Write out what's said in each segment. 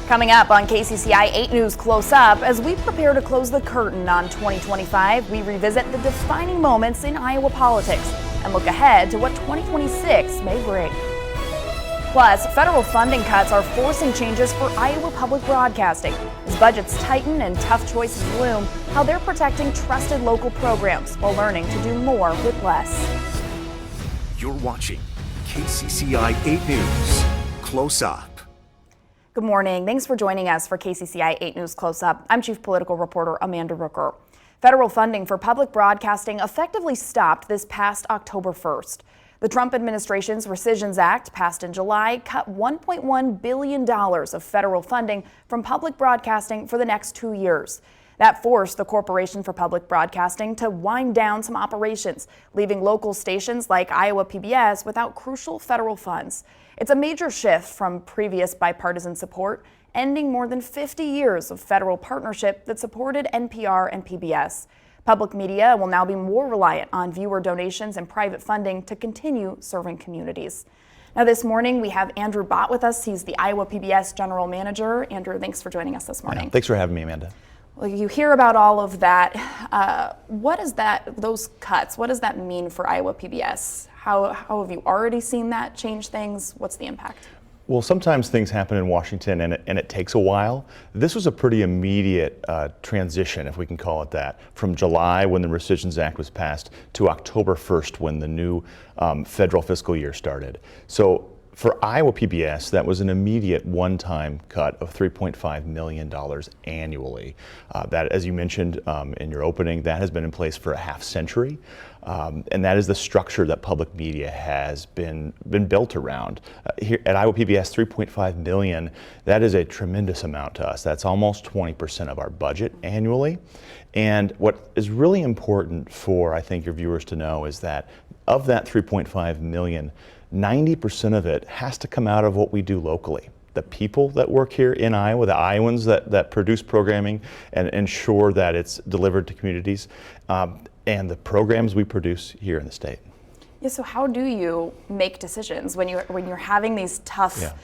Coming up on KCCI 8 News Close Up, as we prepare to close the curtain on 2025, we revisit the defining moments in Iowa politics and look ahead to what 2026 may bring. Plus, federal funding cuts are forcing changes for Iowa public broadcasting. As budgets tighten and tough choices loom, how they're protecting trusted local programs while learning to do more with less. You're watching KCCI 8 News Close Up. Good morning. Thanks for joining us for KCCI 8 News Close Up. I'm Chief Political Reporter Amanda Rooker. Federal funding for public broadcasting effectively stopped this past October 1st. The Trump administration's Rescissions Act, passed in July, cut $1.1 billion of federal funding from public broadcasting for the next 2 years. That forced the Corporation for Public Broadcasting to wind down some operations, leaving local stations like Iowa PBS without crucial federal funds. It's a major shift from previous bipartisan support, ending more than 50 years of federal partnership that supported NPR and PBS. Public media will now be more reliant on viewer donations and private funding to continue serving communities. Now this morning we have Andrew Bott with us. He's the Iowa PBS General Manager. Andrew, thanks for joining us this morning. Yeah, thanks for having me, Amanda. Well, you hear about all of that. What is that, those cuts, what does that mean for Iowa PBS? How have you already seen that change things? What's the impact? Well, sometimes things happen in Washington and it takes a while. This was a pretty immediate transition, if we can call it that, from July when the Rescissions Act was passed to October 1st when the new federal fiscal year started. So for Iowa PBS, that was an immediate one-time cut of $3.5 million annually. That, as you mentioned in your opening, that has been in place for a half century. And that is the structure that public media has been built around. Here at Iowa PBS, $3.5 million, that is a tremendous amount to us. That's almost 20% of our budget annually. And what is really important for, I think, your viewers to know is that of that $3.5 million, 90% of it has to come out of what we do locally. The people that work here in Iowa, the Iowans that produce programming and ensure that it's delivered to communities, and the programs we produce here in the state. Yeah, so how do you make decisions when you're having these tough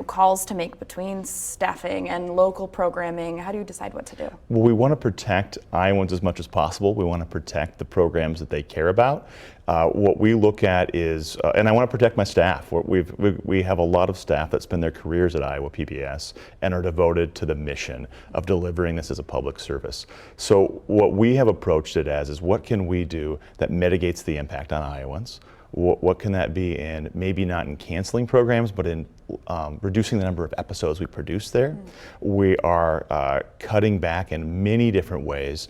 calls to make between staffing and local programming? How do you decide what to do? Well, we want to protect Iowans as much as possible. We want to protect the programs that they care about. What we look at is, and I want to protect my staff. We have a lot of staff that spend their careers at Iowa PBS and are devoted to the mission of delivering this as a public service. So what we have approached it as is, what can we do that mitigates the impact on Iowans? What can that be in, maybe not in canceling programs, but in reducing the number of episodes we produce there. We are cutting back in many different ways,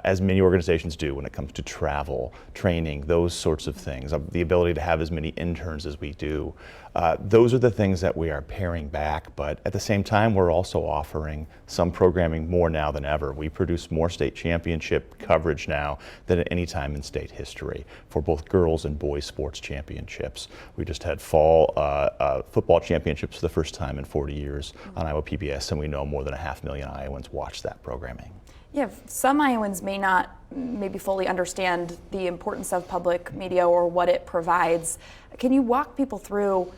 as many organizations do when it comes to travel, training, those sorts of things, the ability to have as many interns as we do. Those are the things that we are paring back, but at the same time, we're also offering some programming more now than ever. We produce more state championship coverage now than at any time in state history for both girls and boys sports championships. We just had fall football championships for the first time in 40 years on Iowa PBS, and we know more than 500,000 Iowans watch that programming. Yeah, some Iowans may not maybe fully understand the importance of public media or what it provides. Can you walk people through,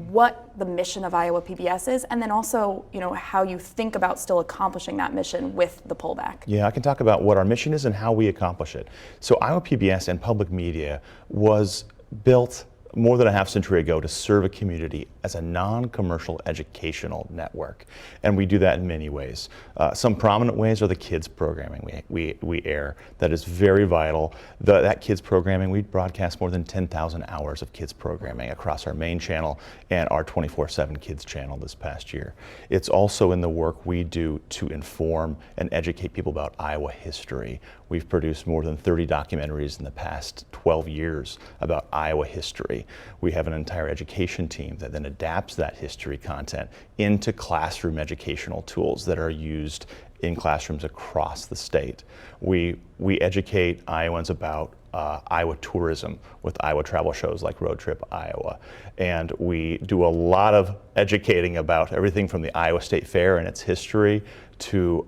what the mission of Iowa PBS is, and then also, how you think about still accomplishing that mission with the pullback? Yeah, I can talk about what our mission is and how we accomplish it. So Iowa PBS and public media was built more than a half century ago to serve a community as a non-commercial educational network. And we do that in many ways. Some prominent ways are the kids programming we air. That is very vital. That kids programming, we broadcast more than 10,000 hours of kids programming across our main channel and our 24/7 kids channel this past year. It's also in the work we do to inform and educate people about Iowa history. We've produced more than 30 documentaries in the past 12 years about Iowa history. We have an entire education team that then adapts that history content into classroom educational tools that are used in classrooms across the state. We educate Iowans about Iowa tourism with Iowa travel shows like Road Trip Iowa. And we do a lot of educating about everything from the Iowa State Fair and its history to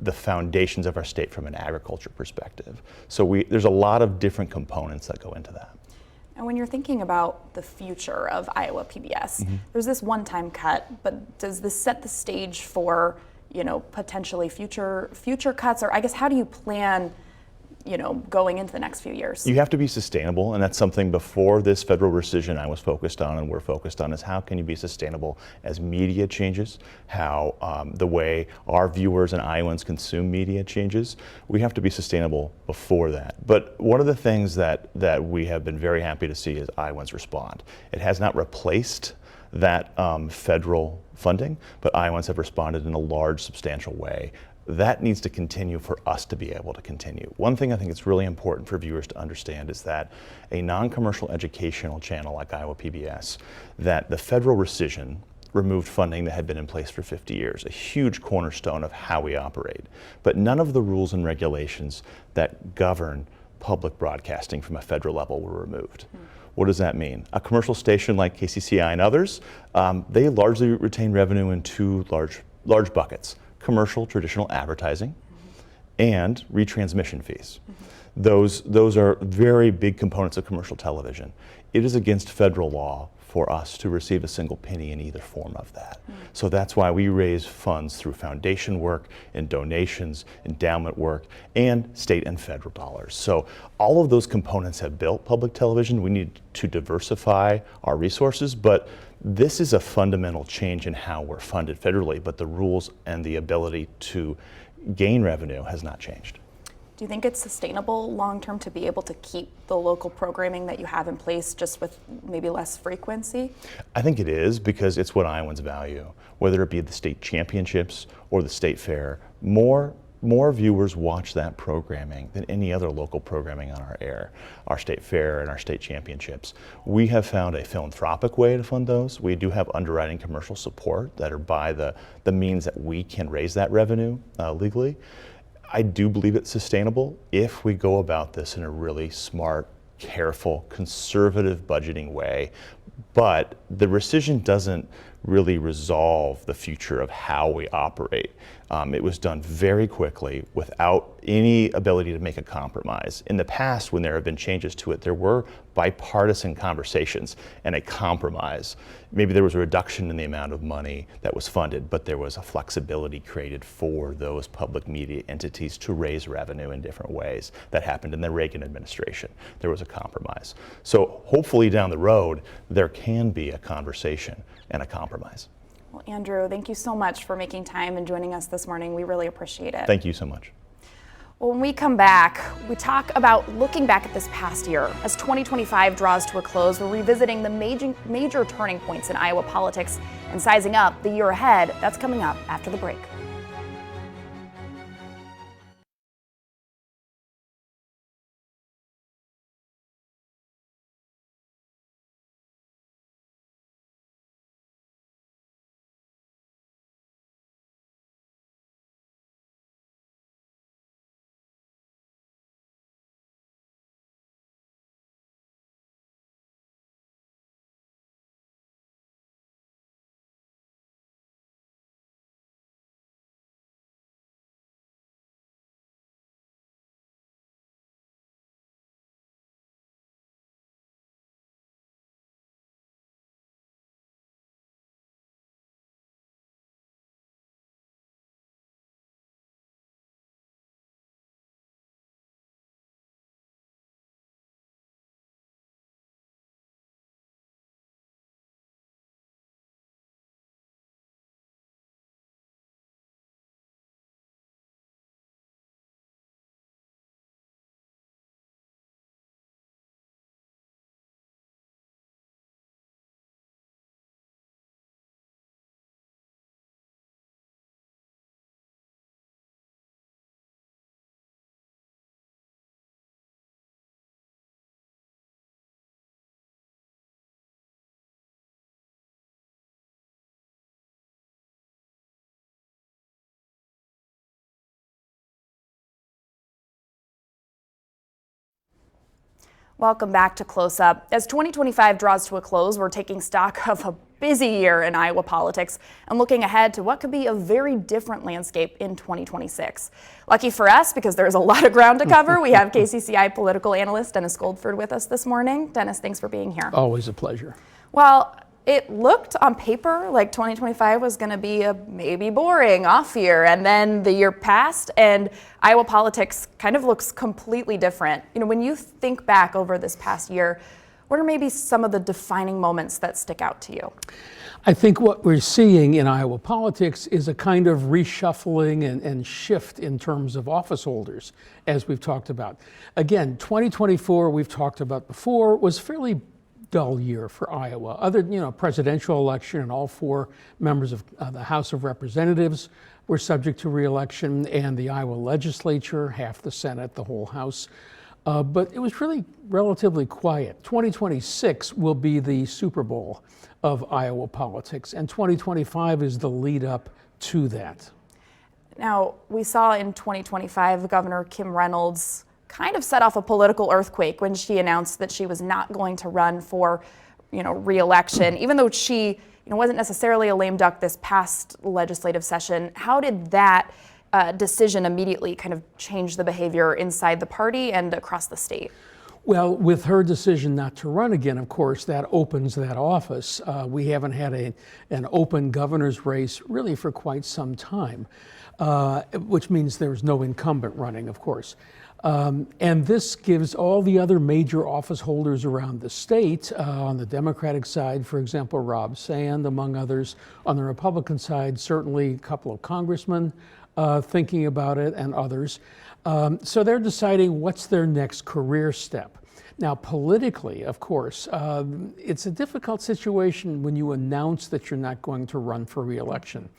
the foundations of our state from an agriculture perspective. So there's a lot of different components that go into that. And when you're thinking about the future of Iowa PBS, there's this one-time cut, but does this set the stage for, potentially future cuts? Or I guess, how do you plan, going into the next few years? You have to be sustainable, and that's something before this federal rescission I was focused on and we're focused on, is how can you be sustainable as media changes, how the way our viewers and Iowans consume media changes. We have to be sustainable before that. But one of the things that we have been very happy to see is Iowans respond. It has not replaced that federal funding, but Iowans have responded in a large, substantial way. That needs to continue for us to be able to continue. One thing I think it's really important for viewers to understand is that a non-commercial educational channel like Iowa PBS, that the federal rescission removed funding that had been in place for 50 years, a huge cornerstone of how we operate. But none of the rules and regulations that govern public broadcasting from a federal level were removed. What does that mean? A commercial station like KCCI and others, they largely retain revenue in two large buckets: commercial, traditional advertising, and retransmission fees. Those are very big components of commercial television. It is against federal law for us to receive a single penny in either form of that. So that's why we raise funds through foundation work and donations, endowment work, and state and federal dollars. So all of those components have built public television. We need to diversify our resources, but this is a fundamental change in how we're funded federally, but the rules and the ability to gain revenue has not changed. Do you think it's sustainable long-term to be able to keep the local programming that you have in place, just with maybe less frequency? I think it is, because it's what Iowans value. Whether it be the state championships or the state fair, more viewers watch that programming than any other local programming on our air, our state fair and our state championships. We have found a philanthropic way to fund those. We do have underwriting commercial support that are by the means that we can raise that revenue legally. I do believe it's sustainable if we go about this in a really smart, careful, conservative budgeting way. But the rescission doesn't really resolve the future of how we operate. It was done very quickly without any ability to make a compromise. In the past, when there have been changes to it, there were bipartisan conversations and a compromise. Maybe there was a reduction in the amount of money that was funded, but there was a flexibility created for those public media entities to raise revenue in different ways. That happened in the Reagan administration. There was a compromise. So hopefully down the road, there can be a conversation and a compromise. Well, Andrew, thank you so much for making time and joining us this morning. We really appreciate it. Thank you so much. Well, when we come back, we talk about looking back at this past year. As 2025 draws to a close, we're revisiting the major turning points in Iowa politics and sizing up the year ahead. That's coming up after the break. Welcome back to Close Up. As 2025 draws to a close, we're taking stock of a busy year in Iowa politics and looking ahead to what could be a very different landscape in 2026. Lucky for us, because there's a lot of ground to cover, we have KCCI political analyst Dennis Goldford with us this morning. Dennis, thanks for being here. Always a pleasure. Well, it looked on paper like 2025 was going to be a maybe boring off year, and then the year passed and Iowa politics kind of looks completely different. When you think back over this past year, what are maybe some of the defining moments that stick out to you? I think what we're seeing in Iowa politics is a kind of reshuffling and shift in terms of office holders, as we've talked about. Again, 2024, we've talked about before, was fairly dull year for Iowa. Other, presidential election, and all 4 members of the House of Representatives were subject to re-election, and the Iowa legislature, half the Senate, the whole House. But it was really relatively quiet. 2026 will be the Super Bowl of Iowa politics, and 2025 is the lead up to that. Now, we saw in 2025 Governor Kim Reynolds kind of set off a political earthquake when she announced that she was not going to run for, re-election, even though she, wasn't necessarily a lame duck this past legislative session. How did that decision immediately kind of change the behavior inside the party and across the state? Well, with her decision not to run again, of course, that opens that office. We haven't had an open governor's race really for quite some time, which means there's no incumbent running, of course. And this gives all the other major office holders around the state, on the Democratic side, for example, Rob Sand, among others. On the Republican side, certainly a couple of congressmen thinking about it, and others. So they're deciding what's their next career step. Now, politically, of course, it's a difficult situation when you announce that you're not going to run for re-election.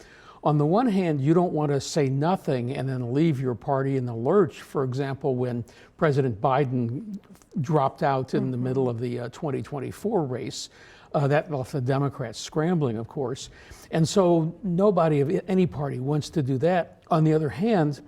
On the one hand, you don't want to say nothing and then leave your party in the lurch. For example, when President Biden dropped out in the middle of the 2024 race, that left the Democrats scrambling, of course. And so nobody of any party wants to do that. On the other hand,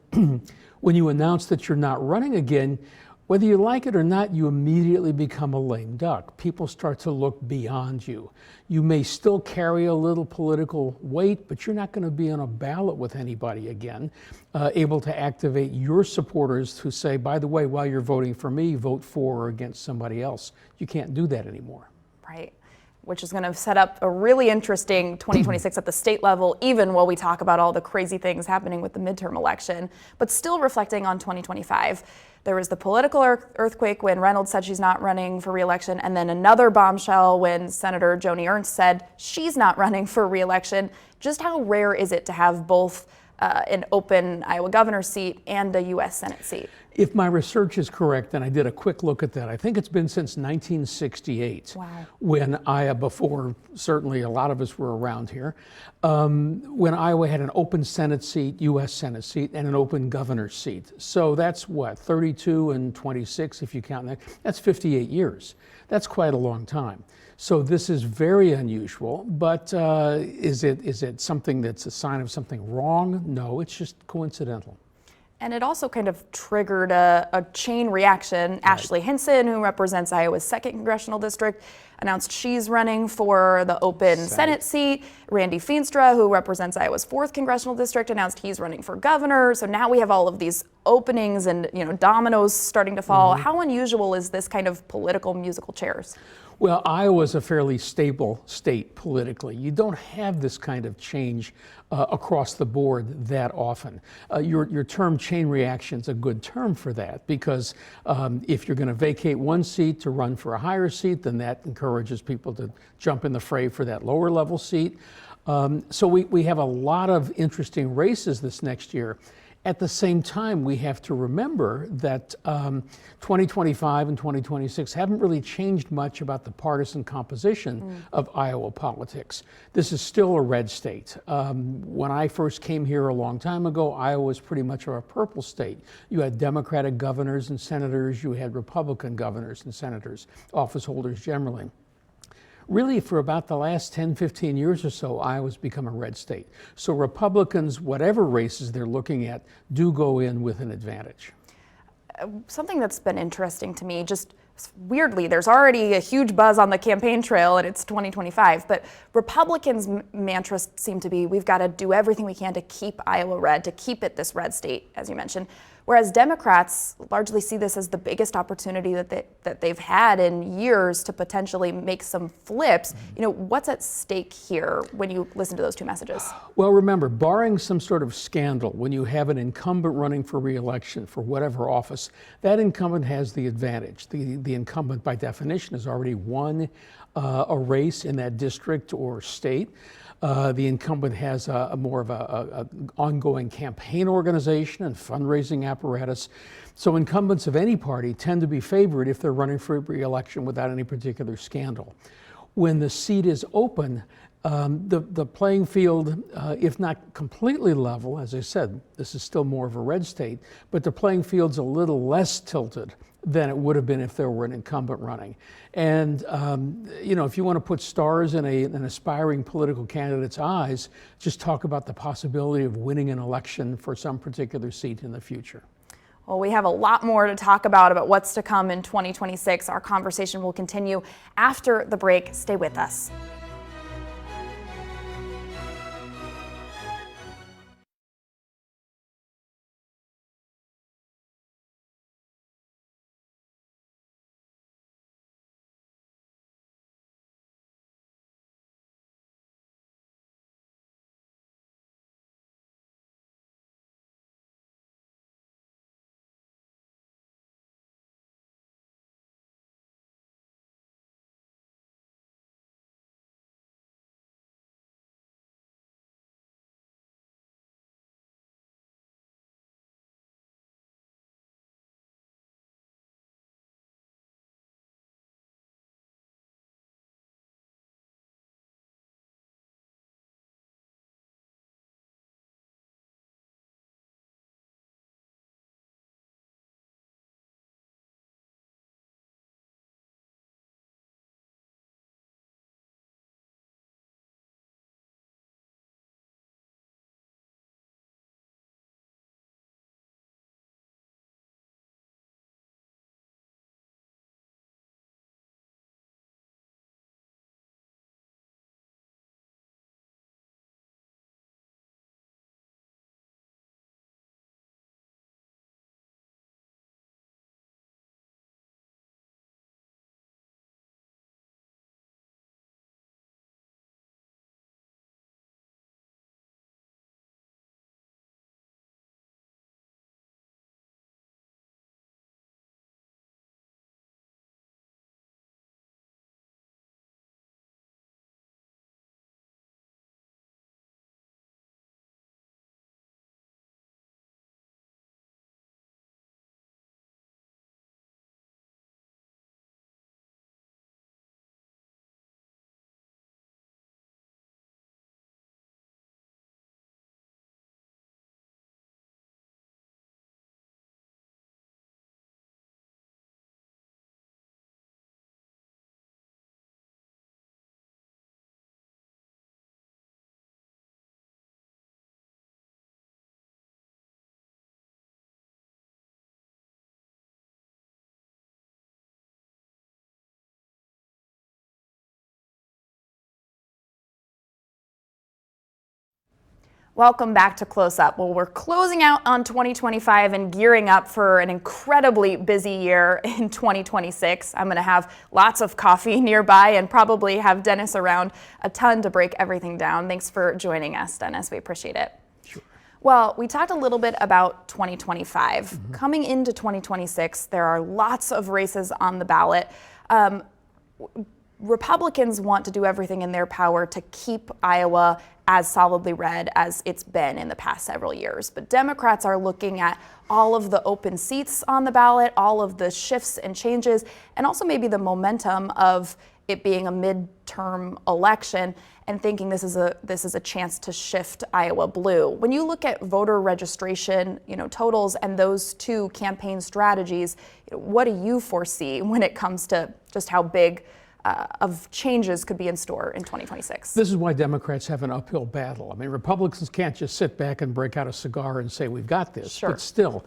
when you announce that you're not running again, whether you like it or not, you immediately become a lame duck. People start to look beyond you. You may still carry a little political weight, but you're not going to be on a ballot with anybody again, able to activate your supporters who say, by the way, while you're voting for me, vote for or against somebody else. You can't do that anymore. Right. Which is going to set up a really interesting 2026 at the state level, even while we talk about all the crazy things happening with the midterm election. But still reflecting on 2025, there was the political earthquake when Reynolds said she's not running for re-election, and then another bombshell when Senator Joni Ernst said she's not running for re-election. Just how rare is it to have both an open Iowa governor's seat and a U.S. Senate seat? If my research is correct, and I did a quick look at that, I think it's been since 1968, wow, when Iowa, before certainly a lot of us were around here, when Iowa had an open Senate seat, U.S. Senate seat, and an open governor's seat. So that's what, 32 and 26, if you count that. That's 58 years. That's quite a long time. So this is very unusual, but is it something that's a sign of something wrong? No, it's just coincidental. And it also kind of triggered a chain reaction. Right. Ashley Hinson, who represents Iowa's 2nd Congressional District, announced she's running for the open Senate seat. Randy Feenstra, who represents Iowa's 4th Congressional District, announced he's running for governor. So now we have all of these openings and dominoes starting to fall. Mm-hmm. How unusual is this kind of political musical chairs? Well, Iowa's a fairly stable state politically. You don't have this kind of change across the board that often. Your term chain reaction is a good term for that, because if you're going to vacate one seat to run for a higher seat, then that encourages people to jump in the fray for that lower level seat. So we have a lot of interesting races this next year. At the same time, we have to remember that 2025 and 2026 haven't really changed much about the partisan composition of Iowa politics. This is still a red state. When I first came here a long time ago, Iowa was pretty much a purple state. You had Democratic governors and senators, you had Republican governors and senators, office holders generally. Really, for about the last 10, 15 years or so, Iowa's become a red state. So Republicans, whatever races they're looking at, do go in with an advantage. Something that's been interesting to me, just weirdly, there's already a huge buzz on the campaign trail and it's 2025, but Republicans' mantras seem to be, we've got to do everything we can to keep Iowa red, to keep it this red state, as you mentioned. Whereas Democrats largely see this as the biggest opportunity that they've had in years to potentially make some flips. What's at stake here when you listen to those two messages? Well, remember, barring some sort of scandal, when you have an incumbent running for re-election for whatever office, that incumbent has the advantage. The incumbent, by definition, has already won a race in that district or state. The incumbent has more of a ongoing campaign organization and fundraising apparatus. So incumbents of any party tend to be favored if they're running for re-election without any particular scandal. When the seat is open, the playing field, if not completely level, as I said, this is still more of a red state, but the playing field's a little less tilted than it would have been if there were an incumbent running. And if you want to put stars in an aspiring political candidate's eyes, just talk about the possibility of winning an election for some particular seat in the future. Well, we have a lot more to talk about what's to come in 2026. Our conversation will continue after the break. Stay with us. Welcome back to Close Up. Well, we're closing out on 2025 and gearing up for an incredibly busy year in 2026. I'm going to have lots of coffee nearby and probably have Dennis around a ton to break everything down. Thanks for joining us, Dennis. We appreciate it. Sure. Well, we talked a little bit about 2025. Coming into 2026, there are lots of races on the ballot. Republicans want to do everything in their power to keep Iowa as solidly red as it's been in the past several years. But Democrats are looking at all of the open seats on the ballot, all of the shifts and changes, and also maybe the momentum of it being a midterm election and thinking this is a chance to shift Iowa blue. When you look at voter registration, totals and those two campaign strategies, what do you foresee when it comes to just how big of changes could be in store in 2026? This is why Democrats have an uphill battle. I mean, Republicans can't just sit back and break out a cigar and say, we've got this. Sure. But still,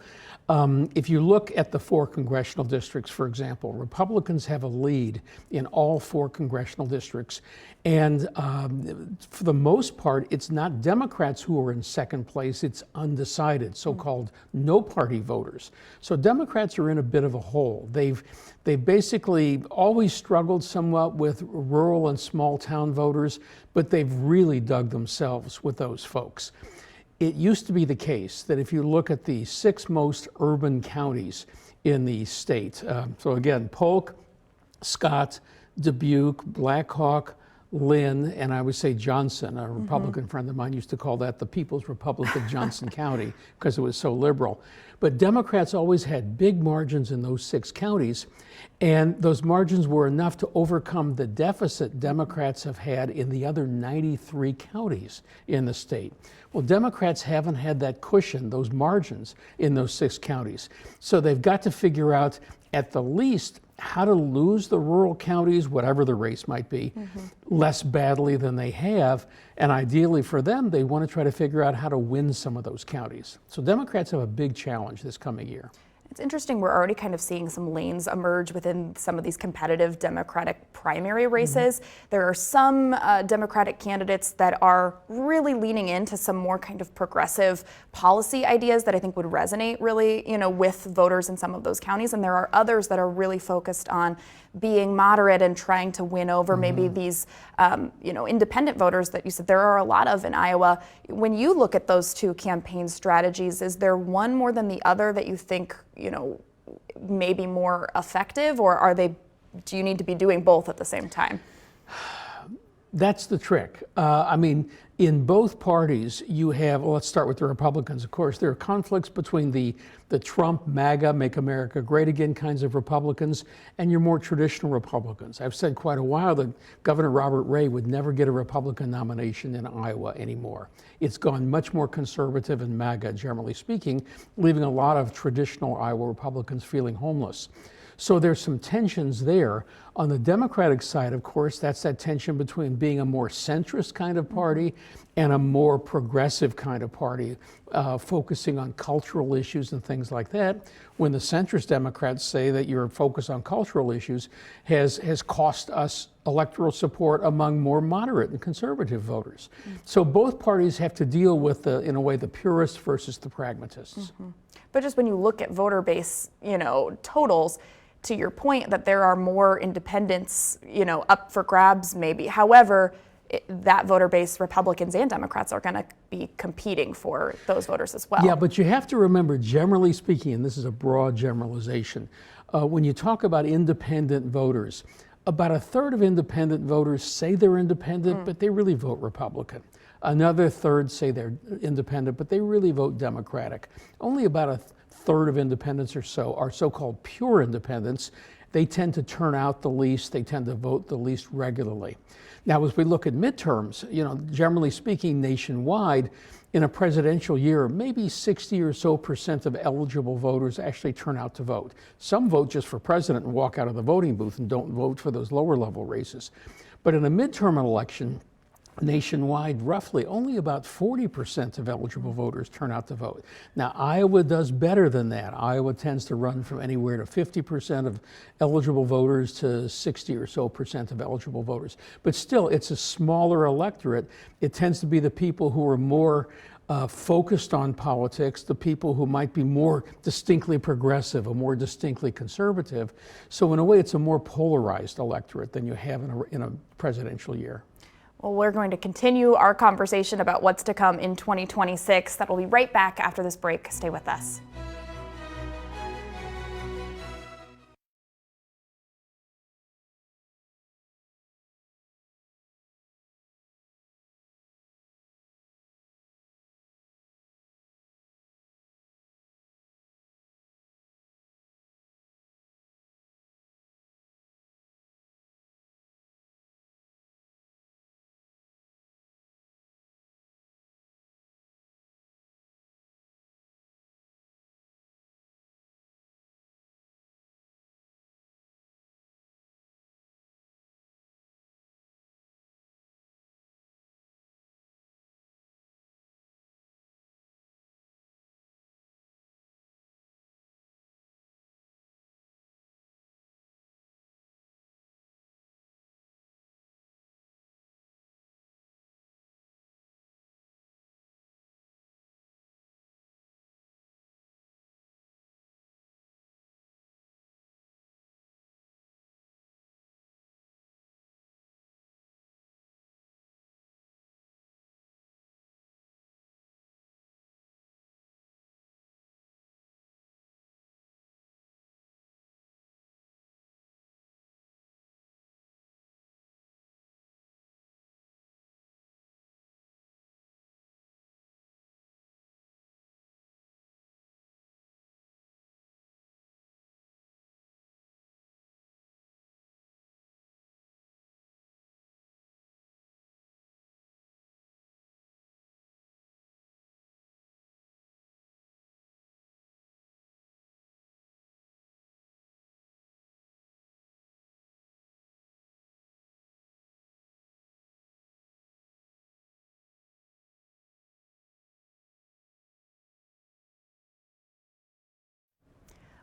if you look at the 4 congressional districts, for example, Republicans have a lead in all 4 congressional districts. And for the most part, it's not Democrats who are in second place, it's undecided, so-called no-party voters. So Democrats are in a bit of a hole. They've basically always struggled somewhat with rural and small-town voters, but they've really dug themselves with those folks. It used to be the case that if you look at the 6 most urban counties in the state, so again, Polk, Scott, Dubuque, Black Hawk, Lynn, and I would say Johnson, a Republican friend of mine used to call that the People's Republic of Johnson County because it was so liberal. But Democrats always had big margins in those 6 counties, and those margins were enough to overcome the deficit Democrats have had in the other 93 counties in the state. Well, Democrats haven't had that cushion, those margins in those 6 counties. So they've got to figure out, at the least, how to lose the rural counties, whatever the race might be, less badly than they have. And ideally for them, they want to try to figure out how to win some of those counties. So Democrats have a big challenge this coming year. It's interesting, we're already kind of seeing some lanes emerge within some of these competitive Democratic primary races. There are some Democratic candidates that are really leaning into some more kind of progressive policy ideas that I think would resonate really, with voters in some of those counties. And there are others that are really focused on being moderate and trying to win over maybe these, independent voters that you said there are a lot of in Iowa. When you look at those 2 campaign strategies, is there one more than the other that you think, maybe more effective, or do you need to be doing both at the same time? That's the trick. I mean, in both parties, you have, well, let's start with the Republicans, of course. There are conflicts between the Trump, MAGA, Make America Great Again kinds of Republicans and your more traditional Republicans. I've said quite a while that Governor Robert Ray would never get a Republican nomination in Iowa anymore. It's gone much more conservative and MAGA, generally speaking, leaving a lot of traditional Iowa Republicans feeling homeless. So there's some tensions there. On the Democratic side, of course, that's that tension between being a more centrist kind of party and a more progressive kind of party, focusing on cultural issues and things like that. When the centrist Democrats say that your focus on cultural issues has cost us electoral support among more moderate and conservative voters. So both parties have to deal with, in a way, the purists versus the pragmatists. But just when you look at voter base, totals, to your point that there are more independents, up for grabs maybe. However, that voter base, Republicans and Democrats, are going to be competing for those voters as well. Yeah, but you have to remember, generally speaking, and this is a broad generalization, when you talk about independent voters, about 1/3 of independent voters say they're independent, but they really vote Republican. Another 1/3 say they're independent, but they really vote Democratic. Only about 1/3 of independents or so are so-called pure independents. They tend to turn out the least, they tend to vote the least regularly. Now, as we look at midterms, generally speaking, nationwide, in a presidential year, maybe 60% or so of eligible voters actually turn out to vote. Some vote just for president and walk out of the voting booth and don't vote for those lower level races. But in a midterm election, nationwide, roughly only about 40% of eligible voters turn out to vote. Now, Iowa does better than that. Iowa tends to run from anywhere to 50% of eligible voters to 60% or so of eligible voters. But still, it's a smaller electorate. It tends to be the people who are more focused on politics, the people who might be more distinctly progressive or more distinctly conservative. So in a way, it's a more polarized electorate than you have in a presidential year. Well, we're going to continue our conversation about what's to come in 2026. That will be right back after this break. Stay with us.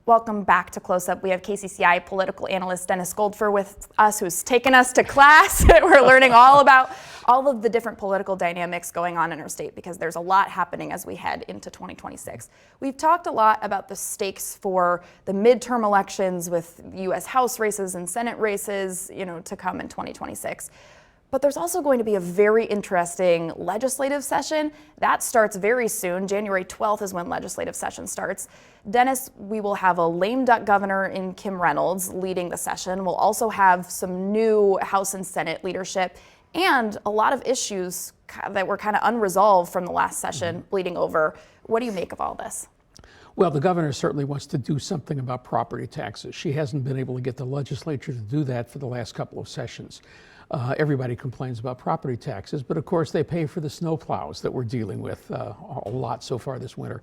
Welcome back to Close Up. We have KCCI political analyst Dennis Goldfer with us, who's taken us to class. We're learning all about all of the different political dynamics going on in our state because there's a lot happening as we head into 2026. We've talked a lot about the stakes for the midterm elections with U.S. House races and Senate races, to come in 2026. But there's also going to be a very interesting legislative session. That starts very soon. January 12th is when legislative session starts. Dennis, we will have a lame duck governor in Kim Reynolds leading the session. We'll also have some new House and Senate leadership and a lot of issues that were kind of unresolved from the last session bleeding over. What do you make of all this? Well, the governor certainly wants to do something about property taxes. She hasn't been able to get the legislature to do that for the last couple of sessions. Everybody complains about property taxes, but of course they pay for the snowplows that we're dealing with a lot so far this winter,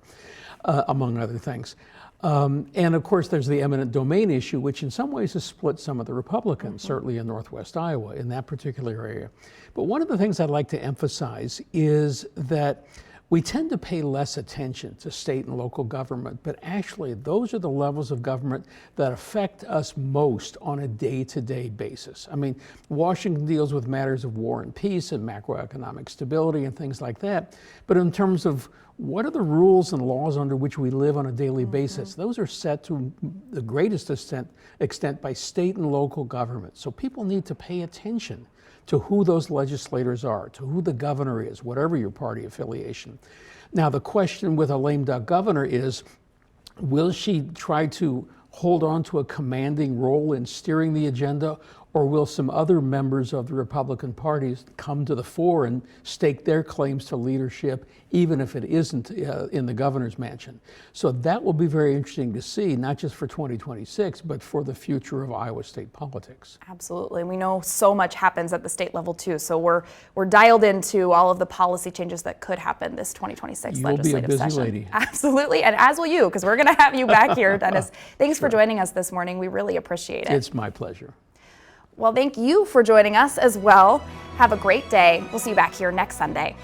among other things. And of course there's the eminent domain issue, which in some ways has split some of the Republicans, certainly in Northwest Iowa, in that particular area. But one of the things I'd like to emphasize is that we tend to pay less attention to state and local government, but actually those are the levels of government that affect us most on a day-to-day basis. I mean, Washington deals with matters of war and peace and macroeconomic stability and things like that, but in terms of what are the rules and laws under which we live on a daily basis, those are set to the greatest extent by state and local government. So people need to pay attention to who those legislators are, to who the governor is, whatever your party affiliation. Now, the question with a lame duck governor is, will she try to hold on to a commanding role in steering the agenda, or will some other members of the Republican parties come to the fore and stake their claims to leadership, even if it isn't in the governor's mansion? So that will be very interesting to see, not just for 2026, but for the future of Iowa state politics. Absolutely. We know so much happens at the state level too, so we're dialed into all of the policy changes that could happen this 2026 You'll legislative be a busy session. lady. Absolutely, and as will you, because we're going to have you back here, Dennis. Thanks for joining us this morning. We really appreciate it. It's my pleasure. Well, thank you for joining us as well. Have a great day. We'll see you back here next Sunday.